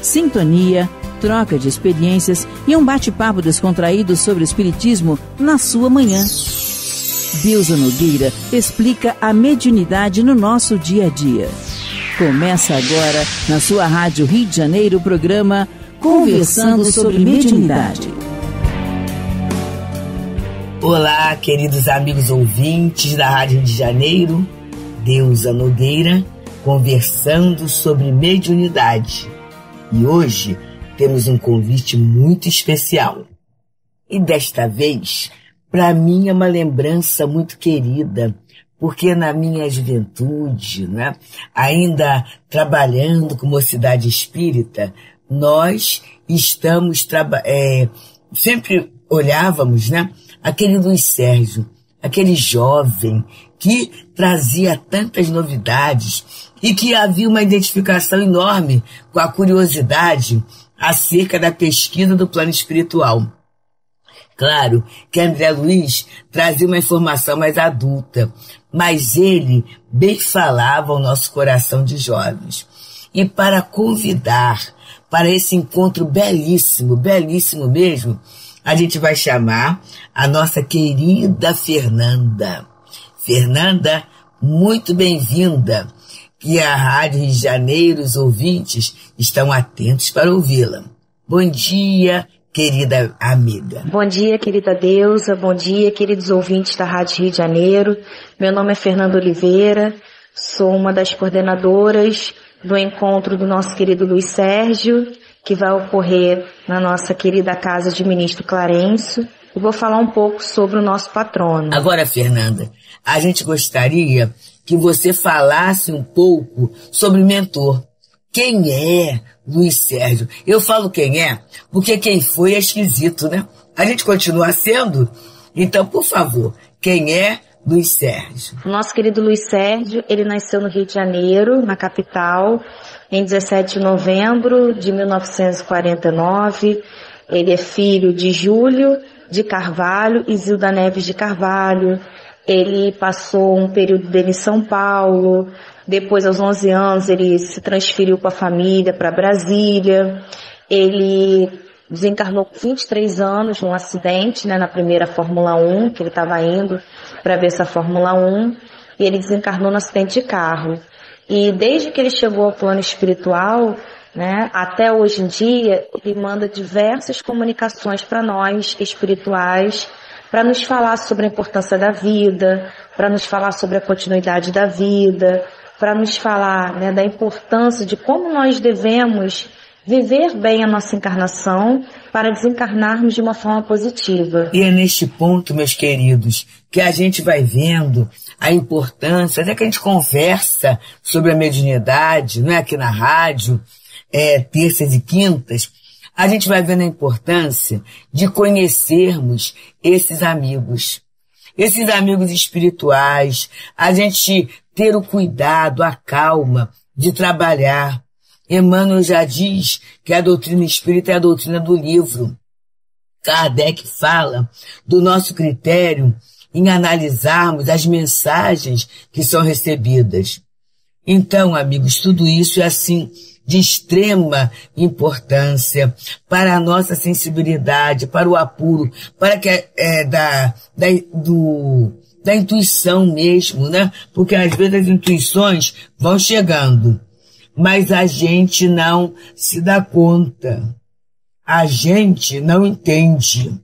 sintonia, troca de experiências e um bate-papo descontraído sobre o espiritismo na sua manhã. Deusa Nogueira explica a mediunidade no nosso dia a dia. Começa agora, na sua Rádio Rio de Janeiro, o programa Conversando sobre Mediunidade. Olá, queridos amigos ouvintes da Rádio Rio de Janeiro, Deusa Nogueira, conversando sobre mediunidade. E hoje temos um convite muito especial. E desta vez, para mim é uma lembrança muito querida, porque na minha juventude, né, ainda trabalhando com mocidade espírita, nós estamos sempre olhávamos, né, aquele Luiz Sérgio, aquele jovem que trazia tantas novidades e que havia uma identificação enorme com a curiosidade acerca da pesquisa do plano espiritual. Claro que André Luiz trazia uma informação mais adulta, mas ele bem falava ao nosso coração de jovens. E para convidar para esse encontro belíssimo, belíssimo mesmo, a gente vai chamar a nossa querida Fernanda. Fernanda, muito bem-vinda. E a Rádio Rio de Janeiro, os ouvintes estão atentos para ouvi-la. Bom dia, querida amiga. Bom dia, querida Deusa. Bom dia, queridos ouvintes da Rádio Rio de Janeiro. Meu nome é Fernanda Oliveira. Sou uma das coordenadoras do encontro do nosso querido Luiz Sérgio, que vai ocorrer na nossa querida casa de Ministro Clarencio. E vou falar um pouco sobre o nosso patrono. Agora, Fernanda, a gente gostaria que você falasse um pouco sobre o mentor. Quem é Luiz Sérgio? Eu falo quem é, porque quem foi é esquisito, né? A gente continua sendo? Então, por favor, quem é Luiz Sérgio? O nosso querido Luiz Sérgio, ele nasceu no Rio de Janeiro, na capital, em 17 de novembro de 1949. Ele é filho de Júlio de Carvalho e Zilda Neves de Carvalho. Ele passou um período dele em São Paulo. Depois, aos 11 anos, ele se transferiu com a família para Brasília. Ele desencarnou com 23 anos num acidente, né, na primeira Fórmula 1, que ele estava indo para ver essa Fórmula 1. E ele desencarnou no acidente de carro. E desde que ele chegou ao plano espiritual, né, até hoje em dia, ele manda diversas comunicações para nós espirituais, para nos falar sobre a importância da vida, para nos falar sobre a continuidade da vida, para nos falar, né, da importância de como nós devemos viver bem a nossa encarnação para desencarnarmos de uma forma positiva. E é neste ponto, meus queridos, que a gente vai vendo a importância, até que a gente conversa sobre a mediunidade, não é, aqui na rádio, terças e quintas, a gente vai vendo a importância de conhecermos esses amigos espirituais, a gente ter o cuidado, a calma de trabalhar. Emmanuel já diz que a doutrina espírita é a doutrina do livro. Kardec fala do nosso critério em analisarmos as mensagens que são recebidas. Então, amigos, tudo isso é assim de extrema importância para a nossa sensibilidade, para o apuro, para que da intuição mesmo, né? Porque às vezes as intuições vão chegando, mas a gente não se dá conta, a gente não entende.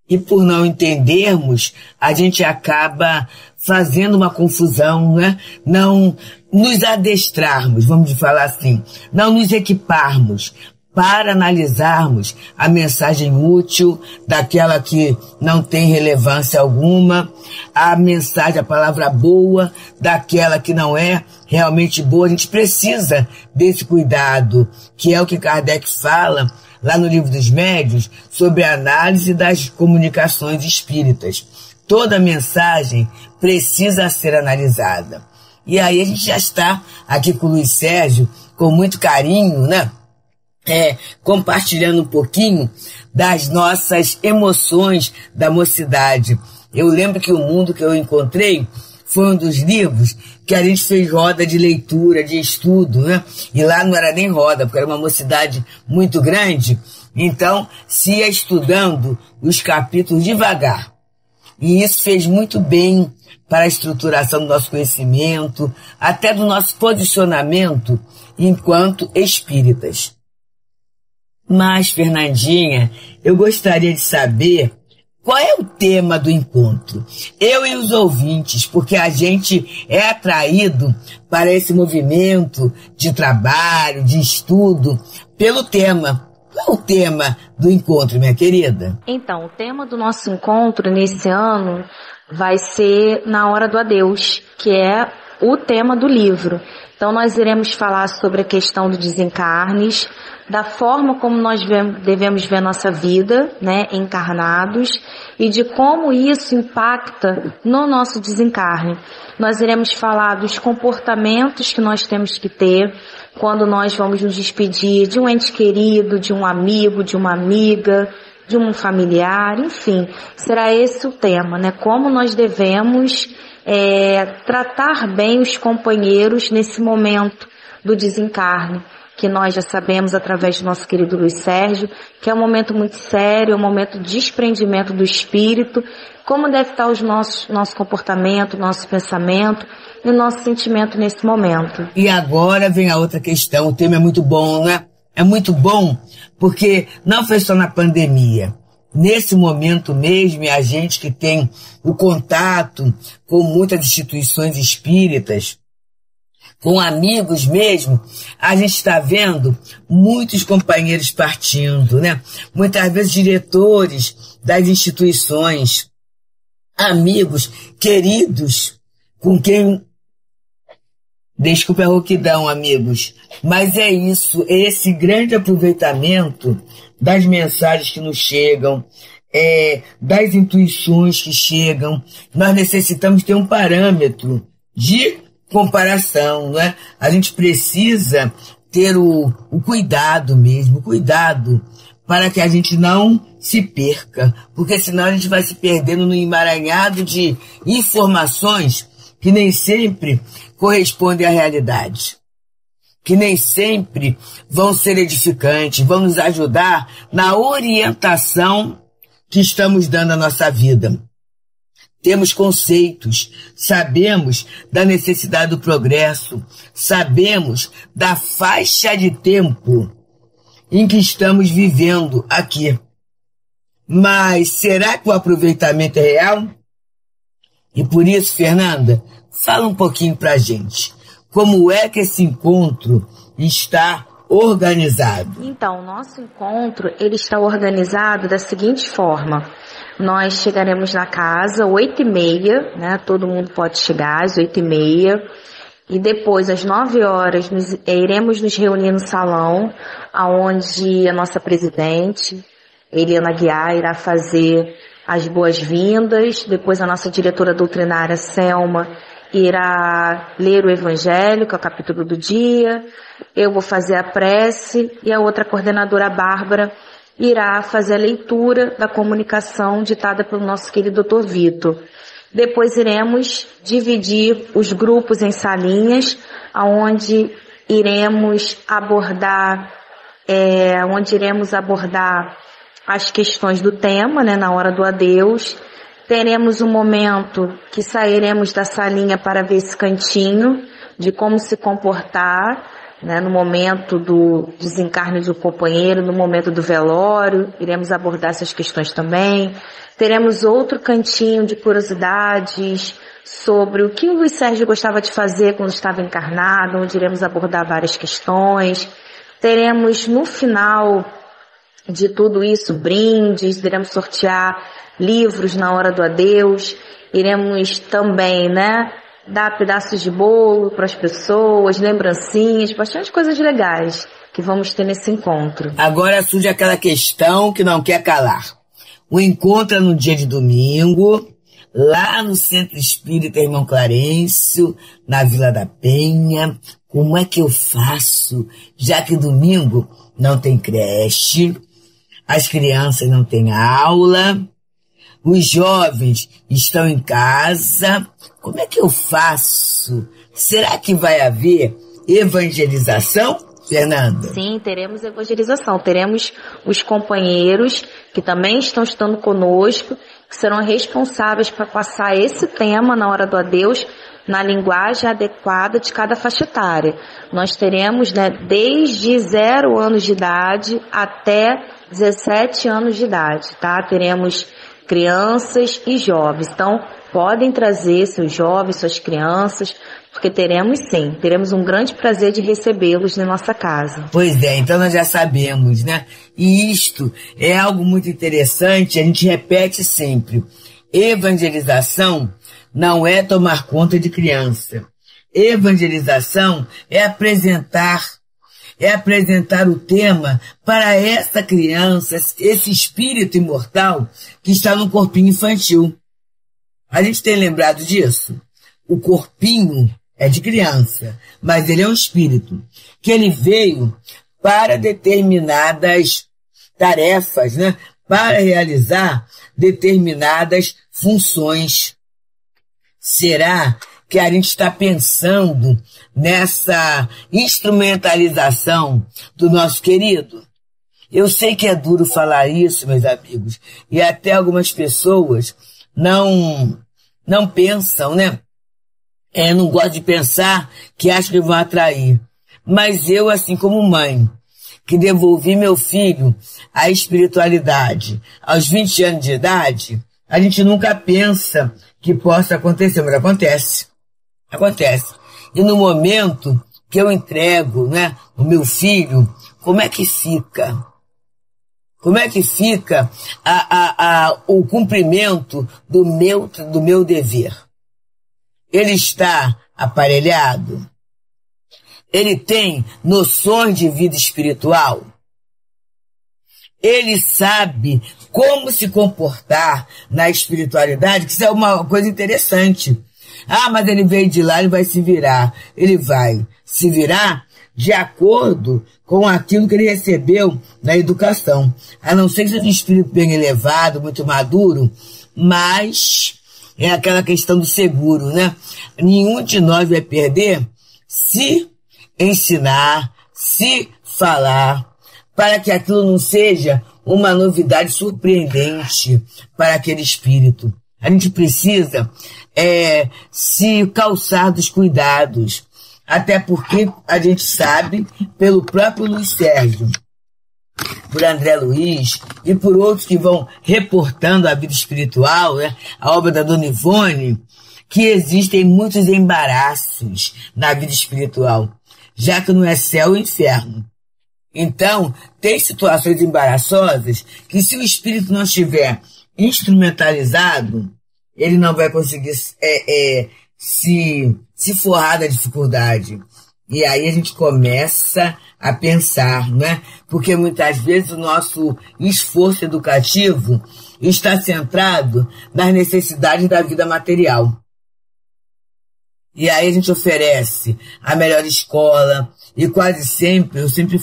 E por não entendermos, a gente acaba fazendo uma confusão, né? Não nos adestrarmos, vamos falar assim, não nos equiparmos para analisarmos a mensagem útil daquela que não tem relevância alguma, a mensagem, a palavra boa daquela que não é realmente boa. A gente precisa desse cuidado, que é o que Kardec fala lá no Livro dos Médiuns, sobre a análise das comunicações espíritas. Toda mensagem precisa ser analisada. E aí a gente já está aqui com o Luiz Sérgio, com muito carinho, né? Compartilhando um pouquinho das nossas emoções da mocidade. Eu lembro que o mundo que eu encontrei foi um dos livros que a gente fez roda de leitura, de estudo, né? E lá não era nem roda, porque era uma mocidade muito grande. Então, se ia estudando os capítulos devagar. E isso fez muito bem para a estruturação do nosso conhecimento, até do nosso posicionamento enquanto espíritas. Mas, Fernandinha, eu gostaria de saber qual é o tema do encontro. Eu e os ouvintes, porque a gente é atraído para esse movimento de trabalho, de estudo, pelo tema. Qual é o tema do encontro, minha querida? Então, o tema do nosso encontro nesse ano vai ser Na Hora do Adeus, que é o tema do livro. Então, nós iremos falar sobre a questão do desencarnes, da forma como nós devemos ver nossa vida, né, encarnados, e de como isso impacta no nosso desencarne. Nós iremos falar dos comportamentos que nós temos que ter quando nós vamos nos despedir de um ente querido, de um amigo, de uma amiga, de um familiar, enfim. Será esse o tema, né? Como nós devemos tratar bem os companheiros nesse momento do desencarne, que nós já sabemos através do nosso querido Luiz Sérgio, que é um momento muito sério, é um momento de desprendimento do espírito, como deve estar o nosso comportamento, nosso pensamento e o nosso sentimento nesse momento. E agora vem a outra questão, o tema é muito bom, né? É muito bom, porque não foi só na pandemia. Nesse momento mesmo, a gente que tem o contato com muitas instituições espíritas, com amigos mesmo, a gente está vendo muitos companheiros partindo, né? Muitas vezes diretores das instituições, amigos, queridos, com quem... Desculpa a rouquidão, amigos, mas é isso, é esse grande aproveitamento das mensagens que nos chegam, das intuições que chegam. Nós necessitamos ter um parâmetro de comparação, não é? A gente precisa ter o cuidado mesmo, cuidado para que a gente não se perca, porque senão a gente vai se perdendo no emaranhado de informações que nem sempre correspondem à realidade, que nem sempre vão ser edificantes, vão nos ajudar na orientação que estamos dando à nossa vida. Temos conceitos, sabemos da necessidade do progresso, sabemos da faixa de tempo em que estamos vivendo aqui. Mas será que o aproveitamento é real? E por isso, Fernanda, fala um pouquinho pra gente. Como é que esse encontro está organizado? Então, o nosso encontro, ele está organizado da seguinte forma. Nós chegaremos na casa 8h30, né? Todo mundo pode chegar às 8h30. E depois, às 9h, iremos nos reunir no salão, onde a nossa presidente, Eliana Guiar, irá fazer as boas-vindas. Depois, a nossa diretora doutrinária, Selma, irá ler o Evangelho, que é o capítulo do dia. Eu vou fazer a prece e a outra coordenadora, Bárbara, irá fazer a leitura da comunicação ditada pelo nosso querido Dr. Vitor. Depois iremos dividir os grupos em salinhas, onde iremos abordar as questões do tema, né, na hora do adeus. Teremos um momento que sairemos da salinha para ver esse cantinho de como se comportar, né, no momento do desencarne do companheiro, no momento do velório. Iremos abordar essas questões também. Teremos outro cantinho de curiosidades sobre o que o Luiz Sérgio gostava de fazer quando estava encarnado, onde iremos abordar várias questões. Teremos no final de tudo isso brindes, iremos sortear livros na hora do adeus, iremos também, né, dar pedaços de bolo para as pessoas, lembrancinhas, bastante coisas legais que vamos ter nesse encontro. Agora surge aquela questão que não quer calar. O encontro é no dia de domingo, lá no Centro Espírita Irmão Clarencio, na Vila da Penha. Como é que eu faço, já que domingo não tem creche, as crianças não têm aula, os jovens estão em casa. Como é que eu faço? Será que vai haver evangelização, Fernanda? Sim, teremos evangelização. Teremos os companheiros que também estão estudando conosco, que serão responsáveis para passar esse tema na hora do adeus, na linguagem adequada de cada faixa etária. Nós teremos, desde 0 anos de idade até 17 anos de idade, tá? Teremos crianças e jovens. Então, podem trazer seus jovens, suas crianças, porque teremos um grande prazer de recebê-los na nossa casa. Pois é, então nós já sabemos, né? E isto é algo muito interessante, a gente repete sempre. Evangelização não é tomar conta de criança. Evangelização é apresentar o tema para essa criança, esse espírito imortal que está no corpinho infantil. A gente tem lembrado disso? O corpinho é de criança, mas ele é um espírito, que ele veio para determinadas tarefas, né? Para realizar determinadas funções. Será que a gente está pensando nessa instrumentalização do nosso querido? Eu sei que é duro falar isso, meus amigos, e até algumas pessoas não pensam, né? Não gosto de pensar que acho que vão atrair. Mas eu, assim como mãe, que devolvi meu filho à espiritualidade aos 20 anos de idade, a gente nunca pensa que possa acontecer, mas acontece. Acontece. E no momento que eu entrego, né, o meu filho, como é que fica? Como é que fica o cumprimento do meu dever? Ele está aparelhado? Ele tem noções de vida espiritual? Ele sabe como se comportar na espiritualidade? Que isso é uma coisa interessante. Ah, mas ele veio de lá, ele vai se virar. Ele vai se virar de acordo com aquilo que ele recebeu na educação. A não ser que seja um espírito bem elevado, muito maduro, mas é aquela questão do seguro, né? Nenhum de nós vai perder se ensinar, se falar, para que aquilo não seja uma novidade surpreendente para aquele espírito. A gente precisa se calçar dos cuidados, até porque a gente sabe, pelo próprio Luiz Sérgio, por André Luiz e por outros que vão reportando a vida espiritual, né, a obra da Dona Ivone, que existem muitos embaraços na vida espiritual, já que não é céu e inferno. Então, tem situações embaraçosas que, se o espírito não estiver instrumentalizado, ele não vai conseguir se forrar da dificuldade. E aí a gente começa a pensar, né? Porque muitas vezes o nosso esforço educativo está centrado nas necessidades da vida material. E aí a gente oferece a melhor escola, e quase sempre, eu sempre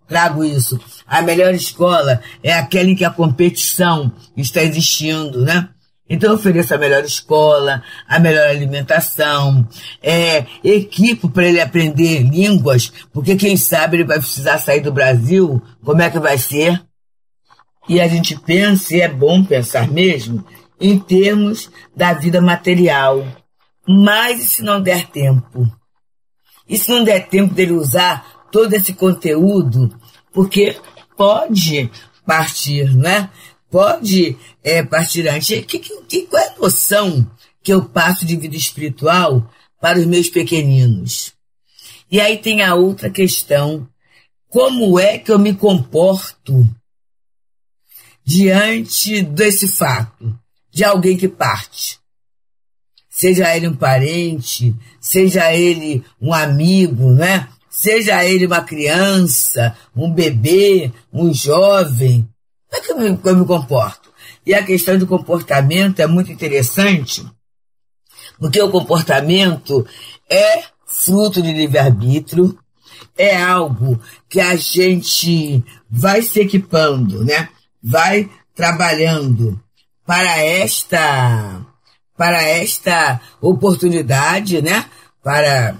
trago isso, a melhor escola é aquela em que a competição está existindo, né? Então eu ofereço a melhor escola, a melhor alimentação, equipo para ele aprender línguas, porque quem sabe ele vai precisar sair do Brasil, como é que vai ser? E a gente pensa, e é bom pensar mesmo, em termos da vida material. Mas e se não der tempo? E se não der tempo dele usar todo esse conteúdo? Porque pode partir, né? Pode partir antes. Qual é a noção que eu passo de vida espiritual para os meus pequeninos? E aí tem a outra questão. Como é que eu me comporto diante desse fato de alguém que parte? Seja ele um parente, seja ele um amigo, né? Seja ele uma criança, um bebê, um jovem. Como é que eu me comporto? E a questão do comportamento é muito interessante, porque o comportamento é fruto de livre-arbítrio, é algo que a gente vai se equipando, né? Vai trabalhando para esta oportunidade, né? Para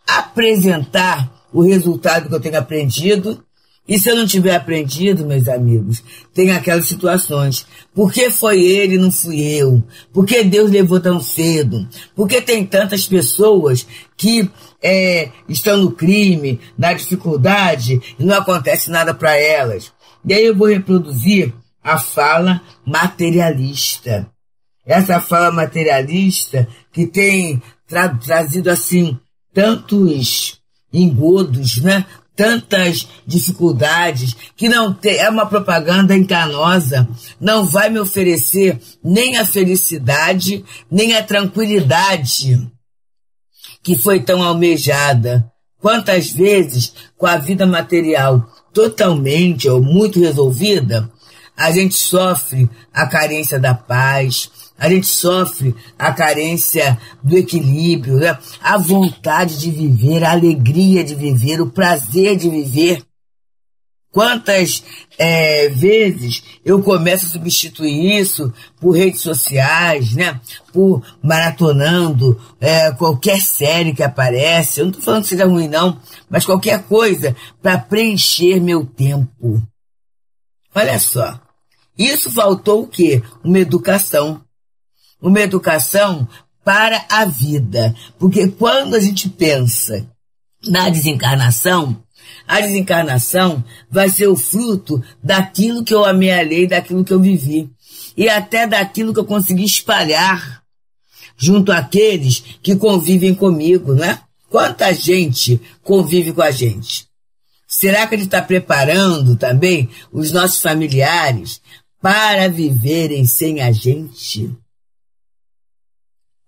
apresentar o resultado que eu tenho aprendido. E se eu não tiver aprendido, meus amigos, tem aquelas situações. Por que foi ele e não fui eu? Por que Deus levou tão cedo? Por que tem tantas pessoas que estão no crime, na dificuldade, e não acontece nada para elas? E aí eu vou reproduzir a fala materialista. Essa fala materialista que tem trazido, assim, tantos engodos, né? Tantas dificuldades, que não tem, é uma propaganda enganosa, não vai me oferecer nem a felicidade, nem a tranquilidade que foi tão almejada. Quantas vezes, com a vida material totalmente ou muito resolvida, a gente sofre a carência da paz, a gente sofre a carência do equilíbrio, né? A vontade de viver, a alegria de viver, o prazer de viver. Quantas vezes eu começo a substituir isso por redes sociais, né? Por maratonando qualquer série que aparece. Eu não estou falando que seja ruim, não, mas qualquer coisa para preencher meu tempo. Olha só, isso faltou o quê? Uma educação. Uma educação para a vida. Porque quando a gente pensa na desencarnação, a desencarnação vai ser o fruto daquilo que eu amealhei, daquilo que eu vivi. E até daquilo que eu consegui espalhar junto àqueles que convivem comigo, né? Quanta gente convive com a gente? Será que ele está preparando também os nossos familiares para viverem sem a gente?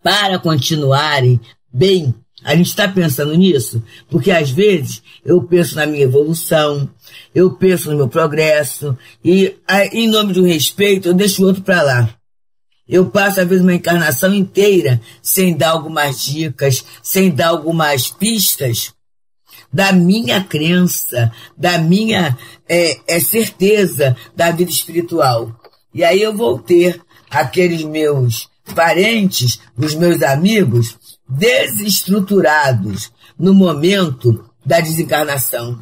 Para continuarem bem? A gente está pensando nisso? Porque às vezes eu penso na minha evolução, eu penso no meu progresso, e em nome do respeito eu deixo o outro para lá. Eu passo às vezes uma encarnação inteira sem dar algumas dicas, sem dar algumas pistas da minha crença, da minha certeza da vida espiritual. E aí eu vou ter aqueles meus parentes, os meus amigos, desestruturados no momento da desencarnação.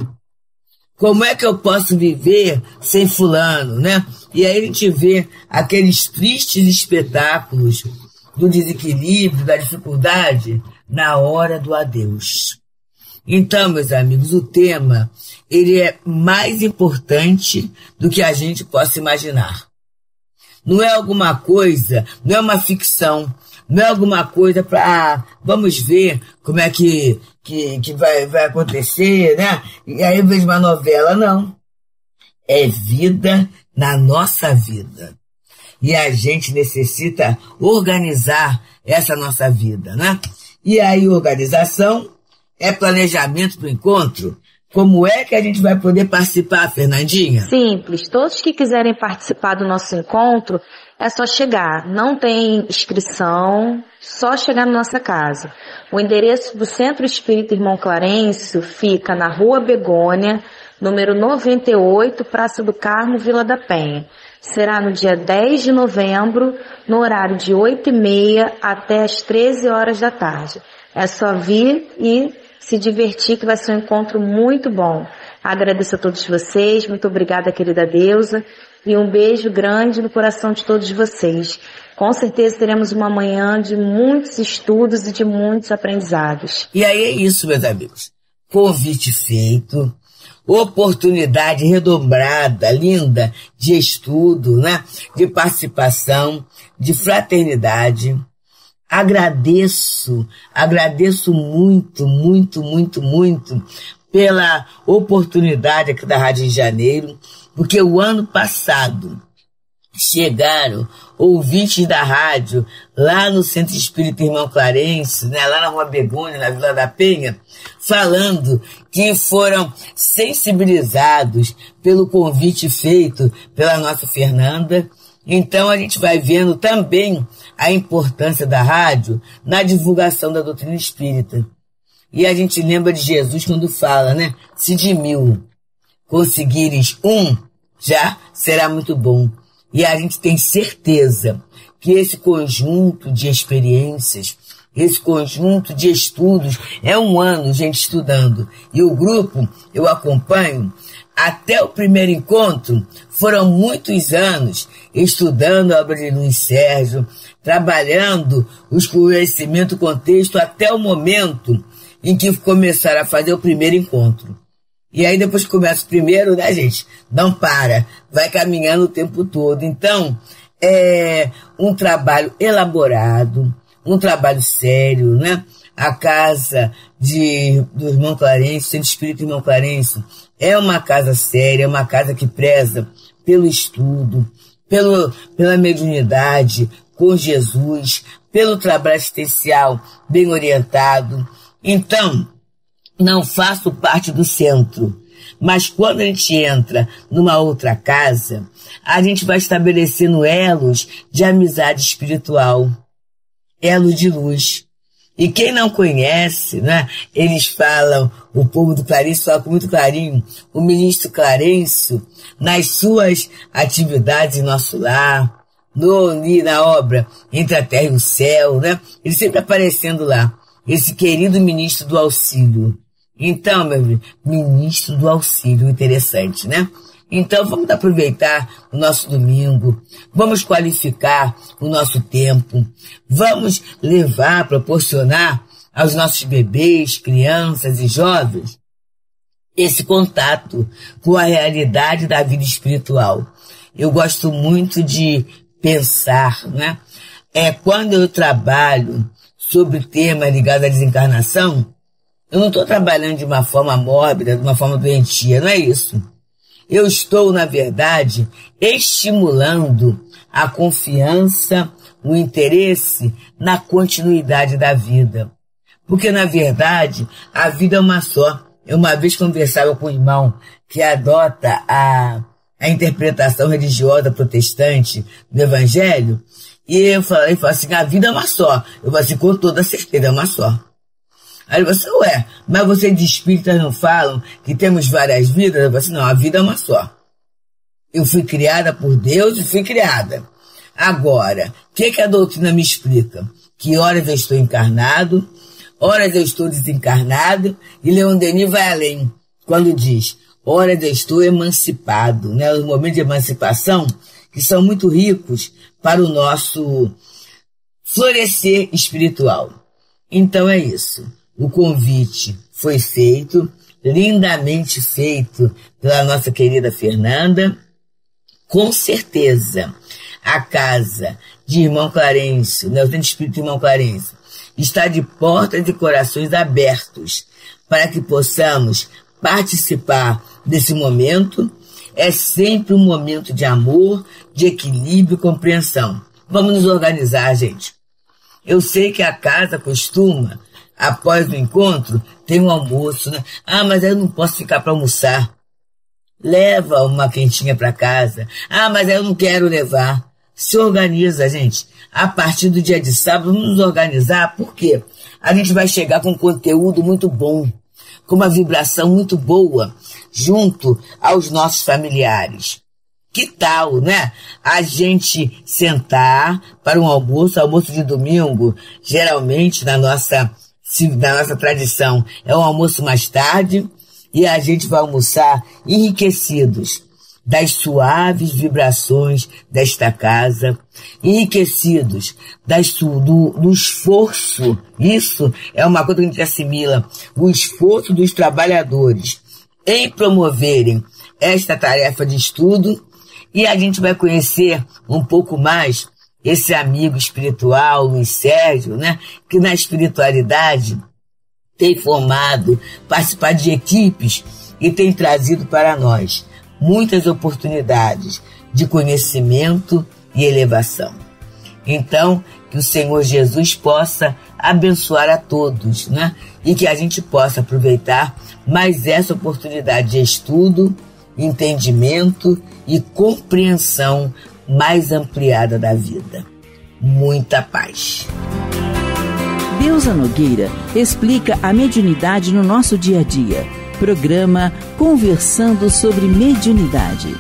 Como é que eu posso viver sem fulano, né? E aí a gente vê aqueles tristes espetáculos do desequilíbrio, da dificuldade, na hora do adeus. Então, meus amigos, o tema, ele é mais importante do que a gente possa imaginar. Não é alguma coisa, não é uma ficção, não é alguma coisa para, vamos ver como é que vai acontecer, né? E aí eu vejo uma novela, não. É vida na nossa vida. E a gente necessita organizar essa nossa vida, né? E aí organização é planejamento para o encontro. Como é que a gente vai poder participar, Fernandinha? Simples. Todos que quiserem participar do nosso encontro, é só chegar. Não tem inscrição, só chegar na nossa casa. O endereço do Centro Espírita Irmão Clarencio fica na Rua Begônia, número 98, Praça do Carmo, Vila da Penha. Será no dia 10 de novembro, no horário de 8h30 até as 13 horas da tarde. É só vir e se divertir, que vai ser um encontro muito bom. Agradeço a todos vocês, muito obrigada, querida Deusa, e um beijo grande no coração de todos vocês. Com certeza teremos uma manhã de muitos estudos e de muitos aprendizados. E aí é isso, meus amigos. Convite feito, oportunidade redobrada, linda, de estudo, né? De participação, de fraternidade. Agradeço muito, muito, muito, muito pela oportunidade aqui da Rádio de Janeiro, porque o ano passado chegaram ouvintes da rádio lá no Centro Espírita Irmão Clarencio, né, lá na Rua Begônia, na Vila da Penha, falando que foram sensibilizados pelo convite feito pela nossa Fernanda. Então a gente vai vendo também a importância da rádio na divulgação da doutrina espírita. E a gente lembra de Jesus quando fala, né? Se de 1000 conseguires um, já será muito bom. E a gente tem certeza que esse conjunto de experiências, esse conjunto de estudos, é um ano, gente, estudando. E o grupo, eu acompanho, até o primeiro encontro, foram muitos anos estudando a obra de Luiz Sérgio, trabalhando os conhecimentos, o contexto, até o momento em que começaram a fazer o primeiro encontro. E aí depois que começa o primeiro, né, gente? Não para, vai caminhando o tempo todo. Então, é um trabalho elaborado, um trabalho sério, né? A casa do irmão Clarencio, Centro Espírita Irmão Clarencio, é uma casa séria, é uma casa que preza pelo estudo, pela mediunidade com Jesus, pelo trabalho assistencial bem orientado. Então, não faço parte do centro, mas quando a gente entra numa outra casa, a gente vai estabelecendo elos de amizade espiritual, elos de luz. E quem não conhece, né, eles falam, o povo do Clarencio fala com muito carinho, o ministro Clarencio, nas suas atividades em nosso lar, na obra Entre a Terra e o Céu, né, ele sempre aparecendo lá, esse querido ministro do auxílio. Então, meu amigo, ministro do auxílio, interessante, né? Então, vamos aproveitar o nosso domingo, vamos qualificar o nosso tempo, vamos proporcionar aos nossos bebês, crianças e jovens esse contato com a realidade da vida espiritual. Eu gosto muito de pensar, né? Quando eu trabalho sobre o tema ligado à desencarnação, eu não estou trabalhando de uma forma mórbida, de uma forma doentia, não é isso. Eu estou, na verdade, estimulando a confiança, o interesse na continuidade da vida. Porque, na verdade, a vida é uma só. Eu uma vez conversava com um irmão que adota a interpretação religiosa protestante do Evangelho, e ele falou assim, a vida é uma só. Eu falei assim, com toda certeza, é uma só. Aí ele falou assim, mas vocês de espíritas não falam que temos várias vidas? Eu falei assim, não, a vida é uma só. Eu fui criada por Deus e fui criada. Agora, o que a doutrina me explica? Que horas eu estou encarnado, horas eu estou desencarnado, e Leon Denis vai além, quando diz, horas eu estou emancipado, né? Os momentos de emancipação que são muito ricos para o nosso florescer espiritual. Então é isso. O convite foi feito, lindamente feito pela nossa querida Fernanda. Com certeza, a casa de Irmão Clarencio, né, o Centro Espírita Irmão Clarencio, está de portas e corações abertos para que possamos participar desse momento. É sempre um momento de amor, de equilíbrio e compreensão. Vamos nos organizar, gente. Eu sei que a casa costuma, após o encontro, tem um almoço, né? Mas eu não posso ficar para almoçar. Leva uma quentinha para casa. Mas eu não quero levar. Se organiza, gente. A partir do dia de sábado, vamos nos organizar, porque a gente vai chegar com um conteúdo muito bom, com uma vibração muito boa, junto aos nossos familiares. Que tal, né? A gente sentar para um almoço de domingo, geralmente na nossa tradição, é um almoço mais tarde, e a gente vai almoçar enriquecidos das suaves vibrações desta casa, enriquecidos do esforço. Isso é uma coisa que a gente assimila, o esforço dos trabalhadores em promoverem esta tarefa de estudo, e a gente vai conhecer um pouco mais esse amigo espiritual, Luiz Sérgio, né, que na espiritualidade tem participado de equipes e tem trazido para nós muitas oportunidades de conhecimento e elevação. Então, que o Senhor Jesus possa abençoar a todos, né? E que a gente possa aproveitar mais essa oportunidade de estudo, entendimento e compreensão mais ampliada da vida. Muita paz. Deusa Nogueira explica a mediunidade no nosso dia a dia. Programa Conversando sobre Mediunidade.